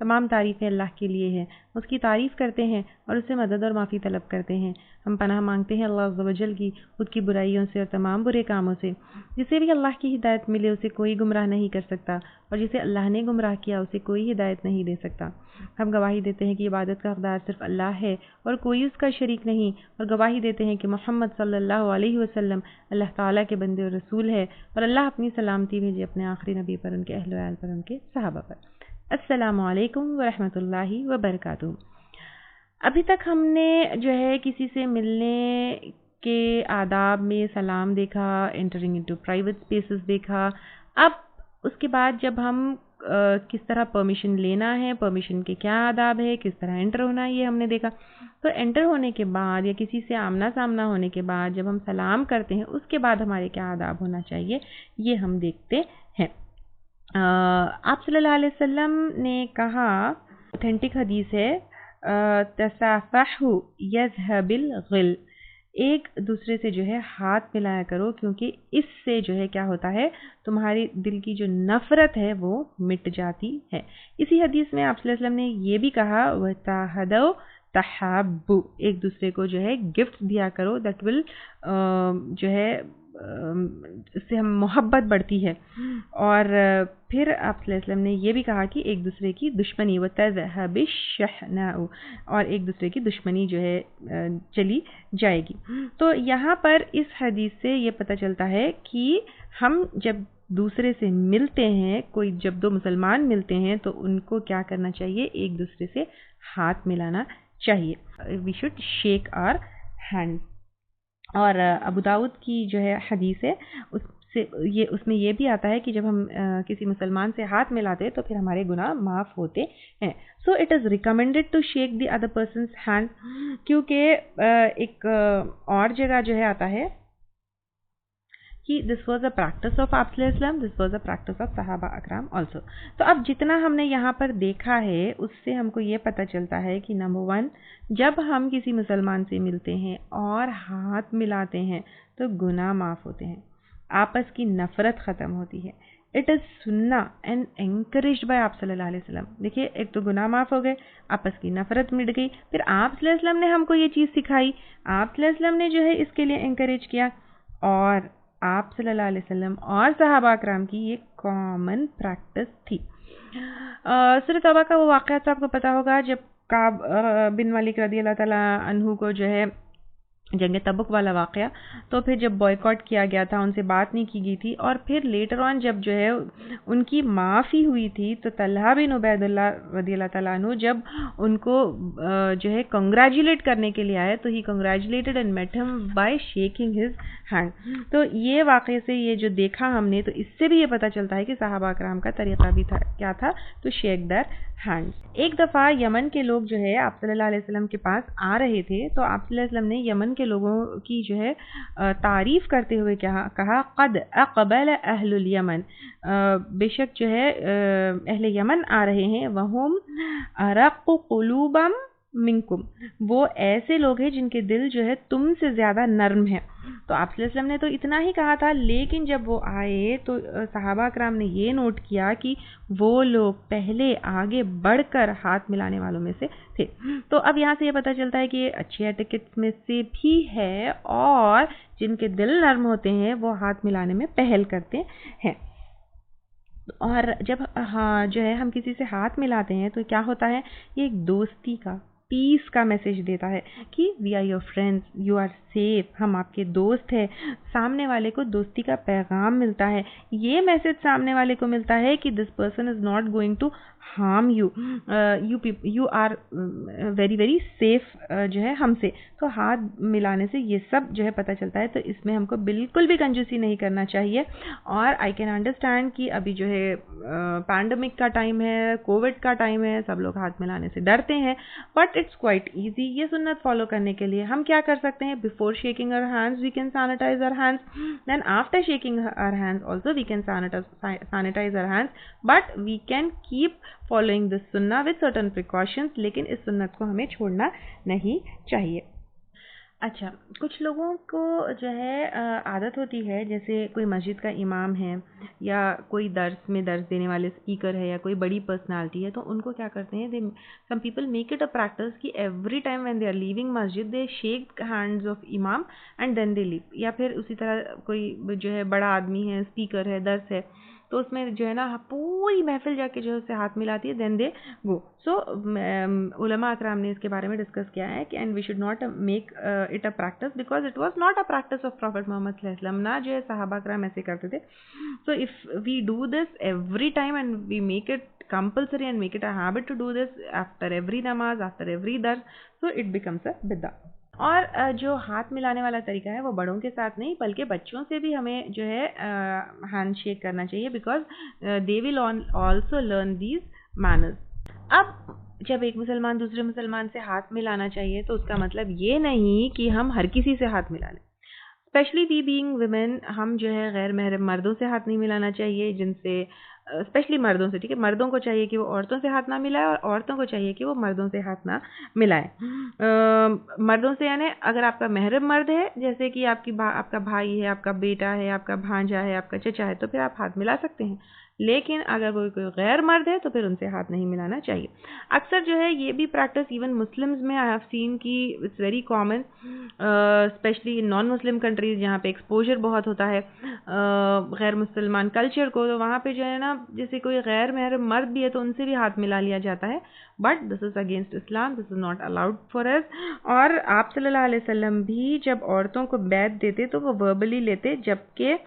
तमाम तारीफ़ें अल्लाह के लिए हैं, उसकी तारीफ़ करते हैं और उससे मदद और माफ़ी तलब करते हैं। हम पनाह मांगते हैं अल्लाह अज़्ज़ व जल की उसकी बुराइयों से और तमाम बुरे कामों से। जिसे भी अल्लाह की हिदायत मिले उसे कोई गुमराह नहीं कर सकता और जिसे अल्लाह ने गुमराह किया उसे कोई हिदायत नहीं दे सकता। हम गवाही देते हैं कि इबादत का हक़दार सिर्फ अल्लाह है और कोई उसका शरीक नहीं, और गवाही देते हैं कि मोहम्मद सल्लल्लाहु अलैहि वसल्लम अल्लाह ताला के बंदे और रसूल है, और अल्लाह अपनी सलामती भेजे अपने आखिरी नबी पर, उनके अहल व आल पर, उनके सहाबा पर। अस्सलामु अलैकुम वरहमतुल्लाहि वबरकातुहू। अभी तक हमने जो है किसी से मिलने के आदाब में सलाम देखा, एंटरिंग इनटू प्राइवेट स्पेसेस देखा। अब उसके बाद जब हम किस तरह परमिशन लेना है, परमिशन के क्या आदाब है, किस तरह एंटर होना है, ये हमने देखा। तो एंटर होने के बाद या किसी से आमना सामना होने के बाद जब हम सलाम करते हैं उसके बाद हमारे क्या आदाब होना चाहिए, ये हम देखते हैं। आप सल्लल्लाहु अलैहि वसल्लम ने कहा, ऑथेंटिक हदीस है, तसाफ़हु यज़हबिल ग़िल, एक दूसरे से जो है हाथ मिलाया करो, क्योंकि इससे जो है क्या होता है, तुम्हारी दिल की जो नफ़रत है वो मिट जाती है। इसी हदीस में आप सल्लल्लाहु अलैहि वसल्लम ने ये भी कहा, वतहदौ तहब्बु, एक दूसरे को जो है गिफ्ट दिया करो, दैट विल जो है इससे हम मोहब्बत बढ़ती है। और फिर आप सल्लल्लाहु अलैहि वसल्लम ने ये भी कहा कि एक दूसरे की दुश्मनी वतज़हबिश्शहनाउ, और एक दूसरे की दुश्मनी जो है चली जाएगी। तो यहाँ पर इस हदीस से ये पता चलता है कि हम जब दूसरे से मिलते हैं, कोई जब दो मुसलमान मिलते हैं तो उनको क्या करना चाहिए, एक दूसरे से हाथ मिलाना चाहिए। We should shake our hand. और अबू दाऊद की जो है हदीस है, उसमें ये भी आता है कि जब हम किसी मुसलमान से हाथ मिलाते हैं तो फिर हमारे गुनाह माफ़ होते हैं। So it is recommended to shake the other person's hand, क्योंकि एक और जगह जो है आता है कि this was a practice of आप सल्लल्लाहु अलैहि वसल्लम, this was a practice of सहाबा अकराम ऑल्सो। तो अब जितना हमने यहाँ पर देखा है उससे हमको ये पता चलता है कि नंबर 1, जब हम किसी मुसलमान से मिलते हैं और हाथ मिलाते हैं तो गुनाह माफ़ होते हैं, आपस की नफ़रत ख़त्म होती है। इट इज़ सुन्ना एंड एनकरेज्ड बाय आप सल्लल्लाहु अलैहि वसल्लम। देखिए, एक तो गुनाह माफ़ हो गए, आपस की नफ़रत मिट गई, फिर आप सल्लल्लाहु अलैहि वसल्लम ने हमको ये चीज़ सिखाई, आप सल्लल्लाहु अलैहि वसल्लम ने जो है इसके लिए एनकरेज किया, और आप सल्लल्लाहु अलैहि वसल्लम और सहाबा अकराम की ये कॉमन प्रैक्टिस थी। सूरह तौबा का वो वाक़या तो आपको पता होगा, जब काब बिन मालिक रज़ी अल्लाह ताला अन्हु को जो है जंग तबुक वाला वाक़या, तो फिर जब बॉयकॉट किया गया था, उनसे बात नहीं की गई थी, और फिर लेटर ऑन जब जो है उनकी माफ़ी हुई थी तो तलहा बिन उबैदुल्लाह रज़ी अल्लाह ताला अन्हु जब उनको जो है कंग्रेचुलेट करने के लिए आए तो he congratulated and met him by shaking his hand. तो ये वाक़े से ये जो देखा हमने, तो इससे भी ये पता चलता है कि सहाबा कराम का तरीक़ा भी था, क्या था, तो शेक देयर हैंड। एक दफ़ा यमन के लोग जो है आप सल्लल्लाहु अलैहि वसल्लम के पास आ रहे थे, तो आप सल्लल्लाहु अलैहि वसल्लम ने यमन के लोगों की जो है तारीफ़ करते हुए क्या कहा, क़द अक़बल अहलुल यमन, बेशक जो है अहले यमन आ रहे हैं, वहुम अरक़्क़ु क़ुलूबम मिनकुम, वो ऐसे लोग हैं जिनके दिल जो है तुमसे ज़्यादा नर्म है। तो आप सल्लल्लाहु अलैहि वसल्लम ने तो इतना ही कहा था, लेकिन जब वो आए तो सहाबा कराम ने ये नोट किया कि वो लोग पहले आगे बढ़कर हाथ मिलाने वालों में से थे। तो अब यहाँ से ये पता चलता है कि ये अच्छे एटिकेट्स में से भी है, और जिनके दिल नर्म होते हैं वो हाथ मिलाने में पहल करते हैं। और जब हाँ जो है हम किसी से हाथ मिलाते हैं तो क्या होता है, ये एक दोस्ती का, पीस का मैसेज देता है कि we are your friends, you are safe, हम आपके दोस्त हैं। सामने वाले को दोस्ती का पैगाम मिलता है, ये मैसेज सामने वाले को मिलता है कि this person is not going to harm you, you are very very safe जो है हमसे। तो हाथ मिलाने से ये सब जो है पता चलता है। तो इसमें हमको बिल्कुल भी कंजूसी नहीं करना चाहिए। और आई कैन अंडरस्टैंड कि अभी जो है पैंडमिक का टाइम है, कोविड का टाइम है, सब लोग हाथ मिलाने से डरते हैं, बट इट्स क्वाइट ईजी ये सुन्नत फॉलो करने के लिए। हम क्या कर सकते हैं, before shaking our hands we can sanitise our hands, then after shaking our hands also we can sanitise our hands, but we can keep following this सुन्ना विद सर्टन प्रिकॉशंस। लेकिन इस सुन्नत को हमें छोड़ना नहीं चाहिए। अच्छा, कुछ लोगों को जो है आदत होती है, जैसे कोई मस्जिद का इमाम है या कोई दर्स देने वाले स्पीकर है या कोई बड़ी पर्सनालिटी है, तो उनको क्या करते हैं, they some people make it a practice कि every time when they are leaving मस्जिद दे शेक हैंड्स ऑफ इमाम एंड देन दे लीव। या फिर उसी तरह कोई जो है बड़ा आदमी है, स्पीकर है, दर्स है, तो उसमें जो है ना पूरी महफिल जाके जो है उससे हाथ मिलाती है, देन दे गो। सो उलमा अकराम ने इसके बारे में डिस्कस किया है कि and we should not make it a practice because it was not a practice of prophet Muhammad सल्लल्लाहु अलैहि वसल्लम, ना जो है सहाबा अकराम ऐसे करते थे। So if we do this every time and we make it compulsory and make it a habit to do this after every namaz, after every dars, so it becomes a bid'ah। और जो हाथ मिलाने वाला तरीका है वो बड़ों के साथ नहीं बल्कि बच्चों से भी हमें जो है हैंड शेक करना चाहिए, because they will also learn these manners. अब जब एक मुसलमान दूसरे मुसलमान से हाथ मिलाना चाहिए तो उसका मतलब ये नहीं कि हम हर किसी से हाथ मिला लें। स्पेशली वी बीइंग वुमेन, हम जो है गैर महरम मर्दों से हाथ नहीं मिलाना चाहिए, जिनसे स्पेशली मर्दों से, ठीक है, मर्दों को चाहिए कि वो औरतों से हाथ ना मिलाए और औरतों को चाहिए कि वो मर्दों से हाथ ना मिलाए। मर्दों से यानी अगर आपका महरम मर्द है, जैसे कि आपका भाई है, आपका बेटा है, आपका भांजा है, आपका चचा है, तो फिर आप हाथ मिला सकते हैं। लेकिन अगर कोई गैर मर्द है तो फिर उनसे हाथ नहीं मिलाना चाहिए। अक्सर जो है ये भी प्रैक्टिस इवन मुस्लिम्स में आई हैव सीन कि it's very common, specially in non Muslim countries जहाँ पे एक्सपोजर बहुत होता है गैर मुसलमान कल्चर को, तो वहाँ पे जो है ना जैसे कोई गैर महरम मर्द भी है तो उनसे भी हाथ मिला लिया जाता है, but this is against Islam, this is not allowed for us. और आप सल्लल्लाहु अलैहि वसल्लम भी जब औरतों को बैत देते तो वो वर्बली लेते, जबकि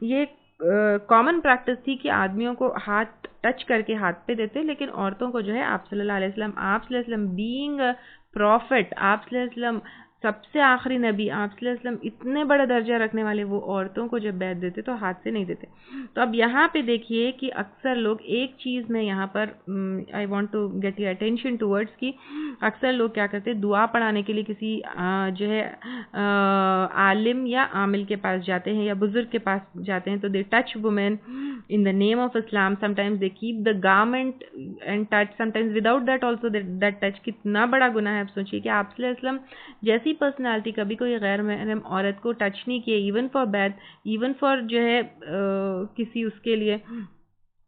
ये कॉमन प्रैक्टिस थी कि आदमियों को हाथ टच करके हाथ पे देते, लेकिन औरतों को जो है आप सल्लल्लाहु अलैहि वसल्लम बीइंग अ प्रॉफिट, आप सल्लल्लाहु अलैहि वसल्लम सबसे आखिरी नबी, आप सल्लल्लाहु अलैहि वसल्लम इतने बड़ा दर्जा रखने वाले, वो औरतों को जब बैत देते तो हाथ से नहीं देते। तो अब यहाँ पे देखिए कि अक्सर लोग एक चीज़ में यहाँ पर I want to get your attention towards कि अक्सर लोग क्या करते हैं, दुआ पढ़ाने के लिए किसी जो है आलिम या आमिल के पास जाते हैं या बुजुर्ग के पास जाते हैं, तो they touch women in the name of Islam, sometimes they keep the garment and touch, sometimes without that also that touch. कितना बड़ा गुनाह है। आप सोचिए कि आप सल्लल्लाहु अलैहि वसल्लम जैसी पर्सनालिटी कभी कोई गैर महरम औरत को टच नहीं किए, even for bad, even for जो है किसी उसके लिए,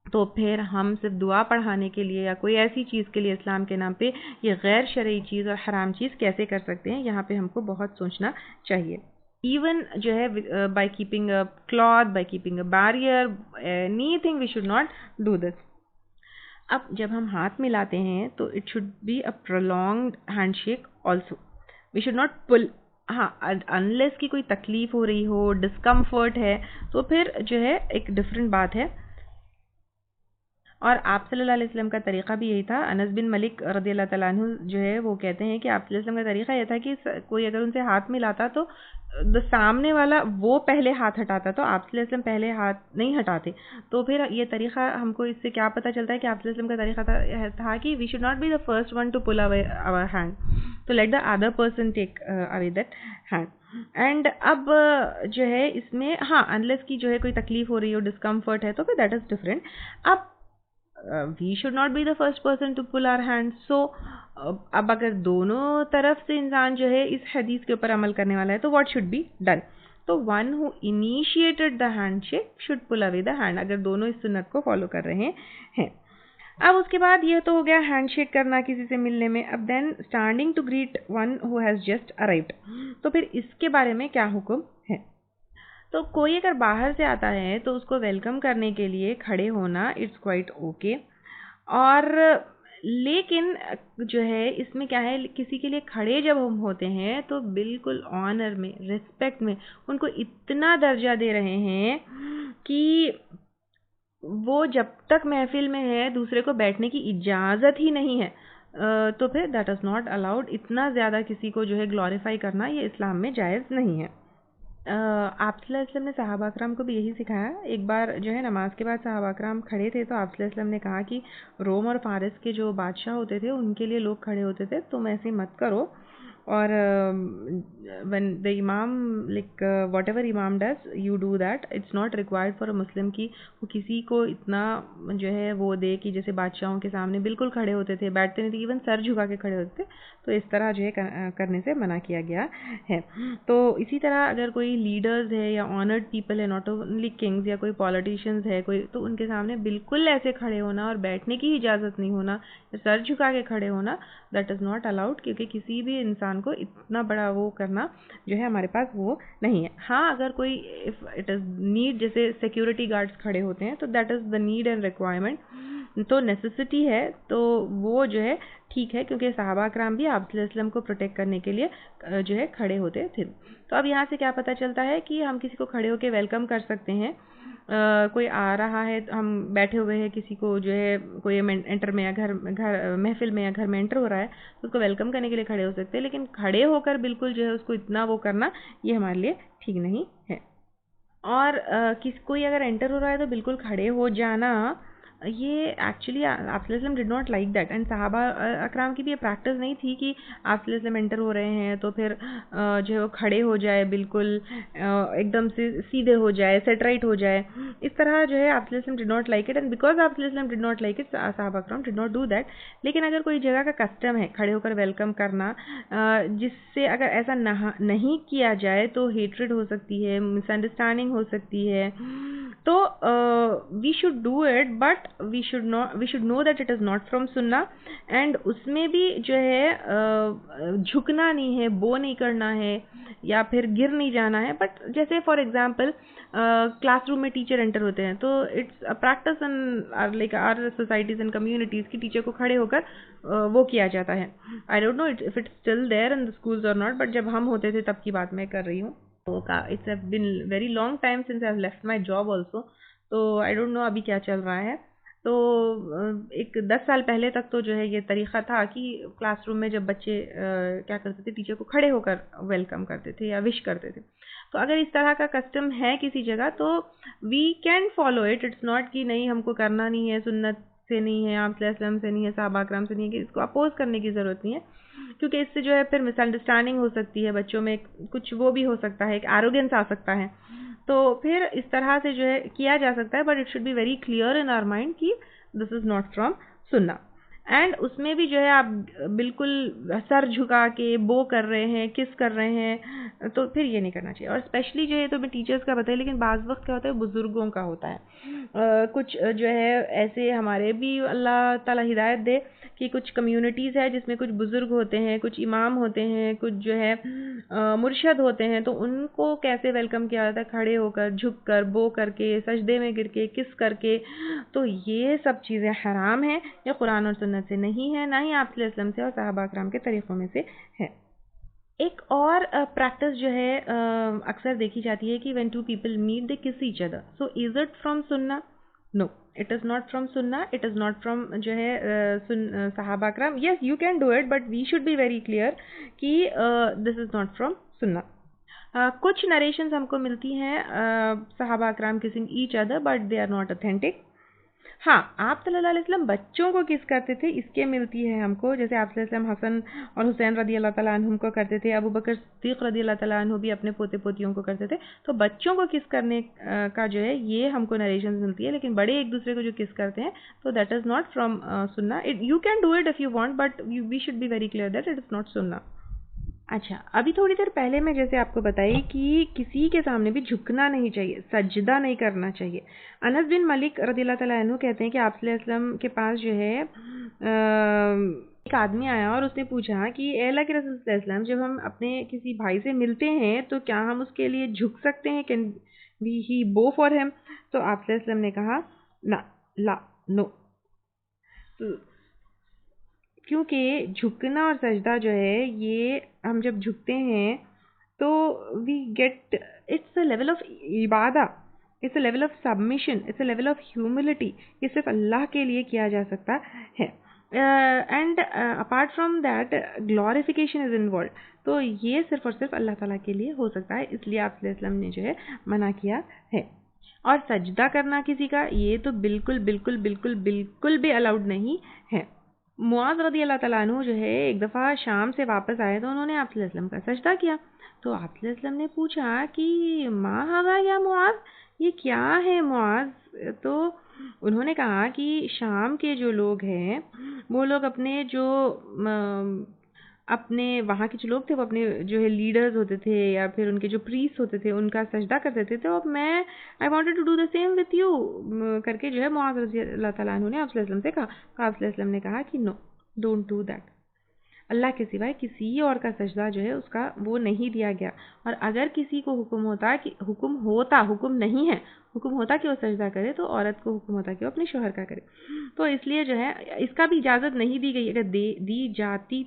तो फिर हम सिर्फ दुआ पढ़ाने के लिए या कोई ऐसी चीज़ के लिए इस्लाम के नाम पे ये गैर शरई चीज़ और हराम चीज़ कैसे कर सकते हैं, यहाँ पे हमको बहुत सोचना चाहिए। इवन जो है by keeping a cloth, by keeping a barrier, anything we should not do this. अब जब हम हाथ मिलाते हैं तो it should be a prolonged handshake also, we should not pull. हाँ, अनलेस की कोई तकलीफ हो रही हो, डिस्कम्फर्ट है, तो फिर जो है एक डिफरेंट बात है। और आप सल्लल्लाहु अलैहि वसल्लम का तरीक़ा भी यही था। अनस बिन मलिक रज़ियल्लाहु तआला अन्हु जो है वो कहते हैं कि आप सल्लल्लाहु अलैहि वसल्लम का तरीक़ा यह था कि कोई अगर उनसे हाथ मिलाता तो सामने वाला वो पहले हाथ हटाता, तो आप सल्लल्लाहु अलैहि वसल्लम पहले हाथ नहीं हटाते। तो फिर ये तरीक़ा हमको इससे क्या पता चलता है कि आप सल्लल्लाहु अलैहि वसल्लम का तरीक़ा था कि we should not be the first one to pull away our hand, तो let the other person take away that hand. And अब जो है इसमें हाँ, अनलेस की जो है कोई तकलीफ हो रही हो, डिस्कम्फर्ट है, तो फिर दैट इज़ डिफरेंट। अब we should not be the first person to pull our hand. So अब अगर दोनों तरफ से इंसान जो है इस हदीस के ऊपर अमल करने वाला है तो व्हाट शुड बी डन, तो one who initiated the handshake should pull away the hand, अगर दोनों इस सुन्नत को फॉलो कर रहे हैं। अब उसके बाद ये तो हो गया हैंडशेक करना किसी से मिलने में। अब then standing to greet one who has just arrived, तो फिर इसके बारे में क्या हुक्म है। तो कोई अगर बाहर से आता है तो उसको वेलकम करने के लिए खड़े होना इट्स क्वाइट ओके। और लेकिन जो है इसमें क्या है, किसी के लिए खड़े जब हम होते हैं तो बिल्कुल ऑनर में, रिस्पेक्ट में उनको इतना दर्जा दे रहे हैं कि वो जब तक महफिल में है दूसरे को बैठने की इजाज़त ही नहीं है, तो फिर दैट इज़ नॉट अलाउड। इतना ज़्यादा किसी को जो है ग्लोरीफाई करना ये इस्लाम में जायज़ नहीं है। आप सल्लल्लाहु अलैहि वसल्लम ने सहाबा कराम को भी यही सिखाया। एक बार जो है नमाज के बाद सहाबा कराम खड़े थे, तो आप सल्लल्लाहु अलैहि वसल्लम ने कहा कि रोम और फारिस के जो बादशाह होते थे उनके लिए लोग खड़े होते थे, तुम ऐसे मत करो। और when the imam like whatever imam does you do that, it's not required for a Muslim कि वो किसी को इतना जो है वो दे कि जैसे बादशाहों के सामने बिल्कुल खड़े होते थे, बैठते नहीं थे, इवन सर झुका के खड़े होते थे। तो इस तरह जो है करने से मना किया गया है। तो इसी तरह अगर कोई लीडर्स है या ऑनर्ड पीपल है, नॉट ओनली किंग्स, या कोई पॉलिटिशियंस है कोई, तो उनके सामने बिल्कुल ऐसे खड़े होना और बैठने की इजाज़त नहीं होना, सर झुका के खड़े होना, दैट इज़ नॉट अलाउड। क्योंकि किसी भी इंसान को इतना बड़ा वो करना जो है हमारे पास वो नहीं है। हाँ, अगर कोई इफ़ इट इज़ नीड, जैसे सिक्योरिटी गार्ड्स खड़े होते हैं, तो that is the need and requirement, तो नेसेसिटी है, तो वो जो है ठीक है, क्योंकि सहाबा कराम भी आप सल्लल्लाहु अलैहि वसल्लम को प्रोटेक्ट करने के लिए जो है खड़े होते थे। तो अब यहाँ से क्या पता चलता है कि हम किसी को खड़े होकर वेलकम कर सकते हैं। कोई आ रहा है, हम बैठे हुए हैं, किसी को जो है कोई एंटर में या घर महफिल में या घर में एंटर हो रहा है, तो उसको वेलकम करने के लिए खड़े हो सकते हैं। लेकिन खड़े होकर बिल्कुल जो है उसको इतना वो करना, ये हमारे लिए ठीक नहीं है। और कोई अगर एंटर हो रहा है तो बिल्कुल खड़े हो जाना, ये एक्चुअली आप सल्लल्लाहु अलैहि वसल्लम did not like that. And सहाबा अकराम की भी ये प्रैक्टिस नहीं थी कि आप सल्लल्लाहु अलैहि वसल्लम एंटर हो रहे हैं तो फिर जो है वो खड़े हो जाए, बिल्कुल एकदम से सीधे हो जाए, सेट राइट हो जाए। इस तरह जो है आप सल्लल्लाहु अलैहि वसल्लम did not like it, and because आप सल्लल्लाहु अलैहि वसल्लम डिड नॉट लाइक इट, सहाबा Akram did not do that. लेकिन अगर कोई जगह का कस्टम है खड़े होकर वेलकम करना, जिससे अगर ऐसा नहीं किया जाए तो हेट्रेड हो सकती है, मिसअंडरस्टैंडिंग हो सकती है, तो we should do it, but we should know that it is not from सुन्ना। एंड उसमें भी जो है झुकना नहीं है, बो नहीं करना है, या फिर गिर नहीं जाना है। बट जैसे फॉर एग्जांपल क्लासरूम में टीचर एंटर होते हैं, तो it's a practice in like our societies and communities की टीचर को खड़े होकर वो किया जाता है। I don't know if it's still there in the schools और नॉट, बट जब हम होते थे तब की बात मैं कर रही हूँ। It's have been very long time since I have left my job also, तो आई डोंट नो अभी क्या चल रहा है। तो एक 10 साल पहले तक तो जो है ये तरीक़ा था कि क्लासरूम में जब बच्चे क्या करते थे, टीचर को खड़े होकर वेलकम करते थे या विश करते थे। तो अगर इस तरह का कस्टम है किसी जगह, तो we can follow it. It's not कि नहीं हमको करना नहीं है, सुन्नत से नहीं है, आप सल्लल्लाहु अलैहि वसल्लम से नहीं है, सहाबा कराम से नहीं है, कि इसको अपोज करने की ज़रूरत नहीं है। क्योंकि इससे जो है फिर मिसअंडरस्टैंडिंग हो सकती है, बच्चों में कुछ वो भी हो सकता है, एक एरोगेंस आ सकता है। तो फिर इस तरह से जो है किया जा सकता है, but it should be very clear in our mind कि दिस इज़ नॉट फ्रॉम सुन्ना। एंड उसमें भी जो है आप बिल्कुल सर झुका के बो कर रहे हैं, किस कर रहे हैं, तो फिर ये नहीं करना चाहिए। और स्पेशली जो है, तो मैं टीचर्स का बताया, लेकिन बाज़ वक्त क्या होता है बुज़ुर्गों का होता है। कुछ जो है ऐसे हमारे भी अल्लाह ताला हिदायत दे कि कुछ कम्युनिटीज़ है जिसमें कुछ बुज़ुर्ग होते हैं, कुछ इमाम होते हैं, कुछ जो है मुर्शद होते हैं, तो उनको कैसे वेलकम किया जाता है, खड़े होकर, झुक कर, बो करके, सजदे में गिर के, किस करके। तो ये सब चीज़ें हराम हैं, या कुरान और सुन्नत से नहीं है, ना ही आप सल्लल्लाहु अलैहि वसल्लम से और सहाबा कराम के तरीक़ों में से है। एक और प्रैक्टिस जो है अक्सर देखी जाती है कि when two people meet they kiss each other, so is it from सुन्ना? No, it is not from सुन्ना, इट इज़ नॉट फ्रॉम जो है सहाबा कराम। Yes, you can do it, but we should be very clear कि this is not from सुन्ना। कुछ narrations हमको मिलती हैं सहाबा कराम kissing each other, but they are not authentic. हाँ, आप सल्लल्लाहु अलैहि वसल्लम बच्चों को किस करते थे, इसके मिलती है हमको। जैसे आप सल्लल्लाहु अलैहि वसल्लम हसन और हुसैन रदी अल्लाह ताला अन्हुम को करते थे, अबू बकर सिद्दीक़ रदी अल्लाह ताला अन्हु भी अपने पोते पोतियों को करते थे। तो बच्चों को किस करने का जो है ये हमको नरेशन मिलती है, लेकिन बड़े एक दूसरे को जो किस करते हैं, तो दैट इज़ नॉट फ्रॉम सुन्ना। You can do it if you want, but we should be very clear that it is not सुन्ना। अच्छा, अभी थोड़ी देर पहले मैं जैसे आपको बताई कि किसी के सामने भी झुकना नहीं चाहिए, सजदा नहीं करना चाहिए। अनस बिन मलिक रज़ियल्लाहु तआला अन्हु कहते हैं कि आप सल्लल्लाहु अलैहि वसल्लम के पास जो है एक आदमी आया और उसने पूछा कि ए अल्लाह के रसूल सल्लल्लाहु अलैहि वसल्लम, जब हम अपने किसी भाई से मिलते हैं तो क्या हम उसके लिए झुक सकते हैं? कैन वी ही बो फॉर हिम? तो आप सल्लल्लाहु अलैहि वसल्लम ने कहा ना, ला, नो। क्योंकि झुकना और सजदा जो है, ये हम जब झुकते हैं तो we get, it's a level of इबादा। It's a level of submission, it's a level of humility. ये सिर्फ अल्लाह के लिए किया जा सकता है। And apart from that glorification is involve. तो ये सिर्फ और सिर्फ अल्लाह ताला के लिए हो सकता है, इसलिए आप वसल्लम ने जो है मना किया है। और सजदा करना किसी का, ये तो बिल्कुल बिल्कुल बिल्कुल बिल्कुल भी अलाउड नहीं है। मुआज़ रज़ी अल्लाह तआला अन्हु जो है एक दफ़ा शाम से वापस आए तो उन्होंने आप सल्लल्लाहु अलैहि वसल्लम का सजदा किया। तो आप सल्लल्लाहु अलैहि वसल्लम ने पूछा कि मा हाज़ा या मुआज़, ये क्या है मुआज़? तो उन्होंने कहा कि शाम के जो लोग हैं वो लोग अपने वहाँ के जो लोग थे वो अपने जो है लीडर्स होते थे या फिर उनके जो प्रीस्ट होते थे उनका सजदा करते थे। तो अब मैं I wanted to do the same with you करके जो है मुआज़ रज़ी अल्लाह तआला अन्हु ने आप सल्लल्लाहु अलैहि वसल्लम से कहा। आप सल्लल्लाहु अलैहि वसल्लम ने कहा कि नो, डोंट डू दैट। अल्लाह के सिवाय किसी और का सजदा जो है उसका वो नहीं दिया गया। और अगर किसी को हुक्म होता कि हुक्म नहीं है, हुक्म होता कि वो सजदा करे तो औरत को हुक्म होता कि वो अपने शौहर का करे। तो इसलिए जो है इसका भी इजाज़त नहीं दी गई। अगर दी जाती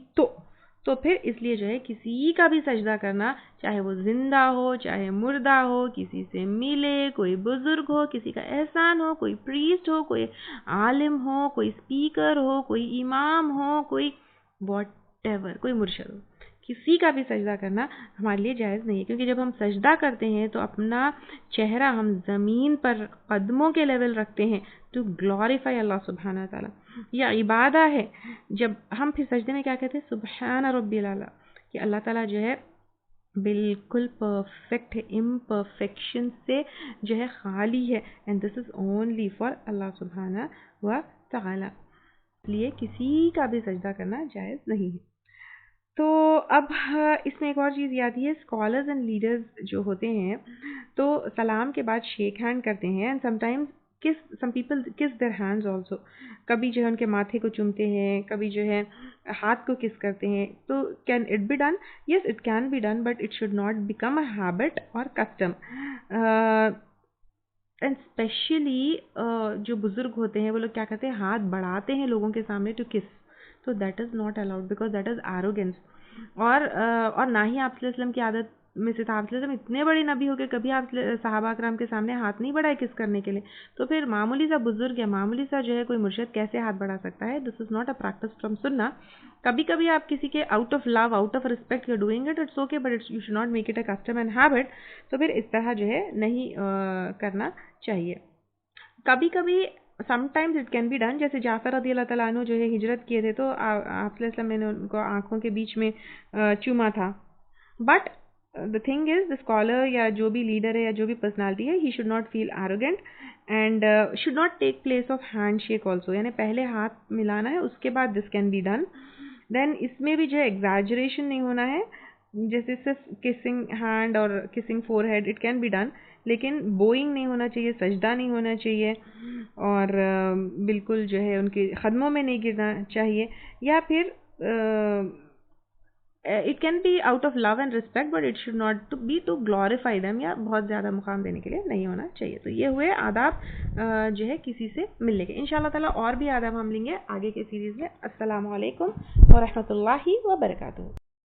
तो फिर इसलिए जो है किसी का भी सजदा करना, चाहे वो जिंदा हो चाहे मुर्दा हो, किसी से मिले, कोई बुजुर्ग हो, किसी का एहसान हो, कोई प्रीस्ट हो, कोई आलिम हो, कोई स्पीकर हो, कोई इमाम हो, कोई वॉटएवर, कोई मुर्शिद हो, किसी का भी सजदा करना हमारे लिए जायज़ नहीं है। क्योंकि जब हम सजदा करते हैं तो अपना चेहरा हम ज़मीन पर कदमों के लेवल रखते हैं टू ग्लोरीफाई अल्लाह सुब्हाना ताला। यह इबादा है। जब हम फिर सजदे में क्या कहते हैं, सुब्हान रब्बिल आला, कि अल्लाह ताला जो है बिल्कुल परफेक्ट है, इम्परफेक्शन से जो है खाली है। And this is only for Allah सुब्हाना व ताला। इसलिए किसी का भी सजदा करना जायज़ नहीं है। तो अब इसमें एक और चीज़ ये आती है, स्कॉलर्स एंड लीडर्स जो होते हैं तो सलाम के बाद शेक हैंड करते हैं एंड समटाइम्स सम पीपल किस देयर हैंड्स ऑल्सो। कभी जो है उनके माथे को चूमते हैं, कभी जो है हाथ को किस करते हैं। तो can it be done? Yes, it can be done, but it should not become a habit और कस्टम। एंड स्पेशली जो बुजुर्ग होते हैं वो लोग क्या करते हैं, हाथ बढ़ाते हैं लोगों के सामने टू किस। तो that is not allowed because that is arrogance. और ना ही आप सल्लल्लाहु अलैहि वसल्लम की आदत में से था। आप सल्लल्लाहु अलैहि वसल्लम इतने बड़े नबी हो के कभी आप सहाबा कराम के सामने हाथ नहीं बढ़ाए किस करने के लिए। तो फिर मामूली सा बुजुर्ग या मामूली सा जो है कोई मुर्शिद कैसे हाथ बढ़ा सकता है? This is not a practice from सुन्ना। कभी कभी आप किसी के out of love, out of respect you are doing it, it's okay, but you should not make it a custom and habit. तो फिर इस तरह जो है नहीं करना चाहिए। कभी कभी sometimes it can be done, जैसे जाफर रज़ी अल्लाह तआला अन्हु जो है हिजरत किए थे तो आप सल्लल्लाहु अलैहि वसल्लम ने उनको आंखों के बीच में चूमा था। But the thing is the scholar या जो भी लीडर है या जो भी पर्सनालिटी है, he should not feel arrogant and should not take place of handshake also. यानी पहले हाथ मिलाना है, उसके बाद this can be done. Then इसमें भी जो है एग्जैजरेशन नहीं होना है, जैसे सिर्फ किसिंग हैंड और kissing forehead it can be done, लेकिन बोइंग नहीं होना चाहिए, सजदा नहीं होना चाहिए और बिल्कुल जो है उनके कदमों में नहीं गिरना चाहिए। या फिर it can be out of love and respect but it should not to be to glorify them, या बहुत ज़्यादा मुकाम देने के लिए नहीं होना चाहिए। तो ये हुए आदाब जो है किसी से मिलने के। इंशाल्लाह ताला और भी आदाब हम लेंगे आगे के सीरीज़ में। अस्सलामु अलैकुम व रहमतुल्लाहि व बरकातुहू।